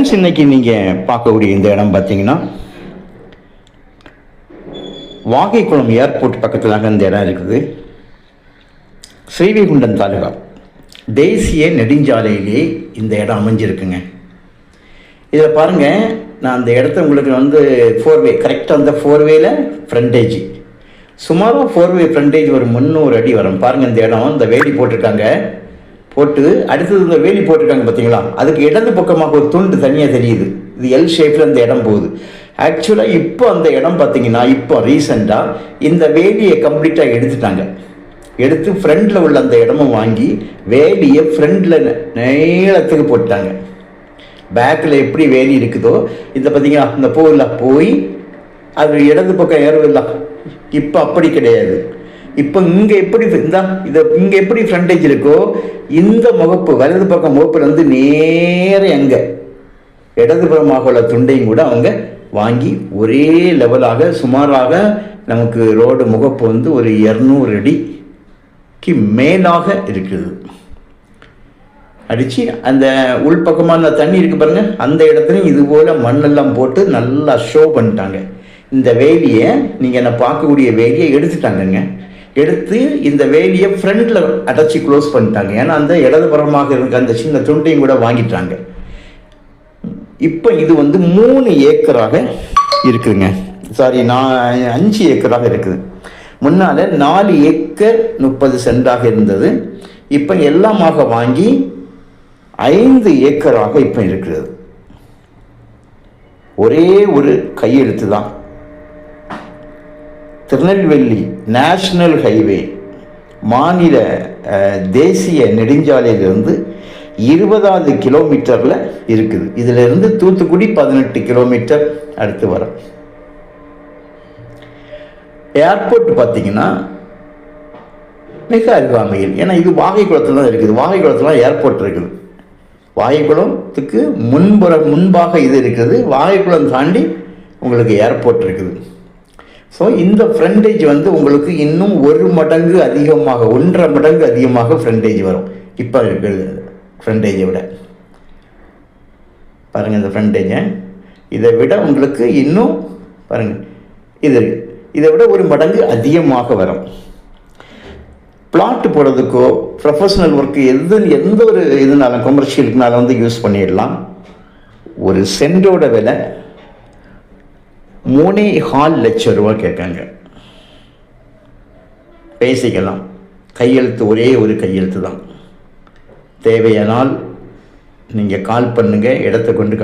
Friends, இன்னைக்கு நீங்கள் பார்க்கக்கூடிய இந்த இடம் பார்த்தீங்கன்னா வாகைக்குளம் ஏர்போர்ட் பக்கத்தில் இந்த இடம் இருக்குது. ஸ்ரீவைகுண்டம் தாலுகா தேசிய நெடுஞ்சாலையிலே இந்த இடம் அமைஞ்சிருக்குங்க. இதில் பாருங்கள், நான் அந்த இடத்த உங்களுக்கு ஃபோர்வே கரெக்டாக அந்த ஃபோர்வேல ஃப்ரண்டேஜ் சுமாராக ஃபோர்வே ஃப்ரண்டேஜ் ஒரு 300 அடி வரும். பாருங்கள், இந்த இடம் இந்த வேலி போட்டிருக்காங்க. போட்டு அடுத்தது இந்த வேலி போட்டிருக்காங்க பார்த்தீங்களா, அதுக்கு இடது பக்கமாக ஒரு துண்டு தனியாக தெரியுது. இது எல் ஷேப்பில் அந்த இடம் போகுது. ஆக்சுவலாக இப்போ அந்த இடம் பார்த்தீங்கன்னா இப்போ ரீசெண்டாக இந்த வேலியை கம்ப்ளீட்டாக எடுத்துட்டாங்க. எடுத்து ஃப்ரண்டில் உள்ள அந்த இடமும் வாங்கி வேலியை ஃப்ரண்டில் நீளத்துக்கு போட்டாங்க. பேக்கில் எப்படி வேலி இருக்குதோ இந்த பார்த்தீங்கன்னா இந்த போய் அது இடது பக்கம் ஏறவில்லை. இப்போ அப்படி கிடையாது. இப்போ இங்கே எப்படி இங்கே எப்படி ஃப்ரண்டேஜ் இருக்கோ இந்த முகப்பு வலது பக்கம் முகப்புலேருந்து நேர எங்கே இடதுபுறமாக உள்ள துண்டையும் கூட அவங்க வாங்கி ஒரே லெவலாக சுமாராக நமக்கு ரோடு முகப்பு ஒரு 200 அடிக்கு மேலாக இருக்குது. அடித்து அந்த உள்பக்கமான தண்ணி இருக்குது பாருங்கள், அந்த இடத்துலையும் இது போல் மண்ணெல்லாம் போட்டு நல்லா ஷோ பண்ணிட்டாங்க. இந்த வேலியை நீங்கள் என்ன பார்க்கக்கூடிய வேலியை எடுத்துட்டாங்கங்க. எடுத்து இந்த வேலியை ஃப்ரண்டில் அடைச்சி க்ளோஸ் பண்ணிட்டாங்க. ஏன்னா அந்த இடதுபுறமாக இருக்க அந்த சின்ன துண்டையும் கூட வாங்கிட்டாங்க. இப்போ இது 3 ஏக்கராக இருக்குதுங்க. சாரி, 5 ஏக்கராக இருக்குது. முன்னால் 4 ஏக்கர் 30 சென்டாக இருந்தது. இப்போ எல்லாமாக வாங்கி 5 ஏக்கராக இப்போ இருக்கிறது. ஒரே ஒரு கையெழுத்து தான். திருநெல்வேலி நேஷனல் ஹைவே மாநில தேசிய நெடுஞ்சாலையிலிருந்து 20வது கிலோமீட்டரில் இருக்குது. இதிலிருந்து தூத்துக்குடி 18 கிலோமீட்டர் அடுத்து வரும். ஏர்போர்ட் பார்த்தீங்கன்னா மிக அருகாமையில், ஏன்னா இது வாகைக்குளத்தில் தான் இருக்குது. வாகைக்குளத்தில் ஏர்போர்ட் இருக்குது. வாகைக்குளத்துக்கு முன்பாக இது இருக்குது. வாகைக்குளம் தாண்டி உங்களுக்கு ஏர்போர்ட் இருக்குது. ஸோ இந்த ஃப்ரண்டேஜ் உங்களுக்கு இன்னும் 1 மடங்கு அதிகமாக 1.5 மடங்கு அதிகமாக ஃப்ரண்டேஜ் வரும். இப்போ இருக்கிறது ஃப்ரண்டேஜை விட பாருங்கள், இந்த ஃப்ரண்டேஜை இதை விட உங்களுக்கு இன்னும் பாருங்கள் இதை விட 1 மடங்கு அதிகமாக வரும். பிளாட் போடுறதுக்கோ ப்ரொஃபஷனல் ஒர்க்கு எந்த ஒரு இதுனாலும் கமர்ஷியலுக்குனாலும் யூஸ் பண்ணிடலாம். ஒரு சென்டோட விலை 3.25 லட்சம் ரூபா கேட்காங்க. பேசிக்கலாம். கையெழுத்து ஒரே ஒரு கையெழுத்து தான். தேவையானால் நீங்கள் கால் பண்ணுங்கள், இடத்த கொண்டு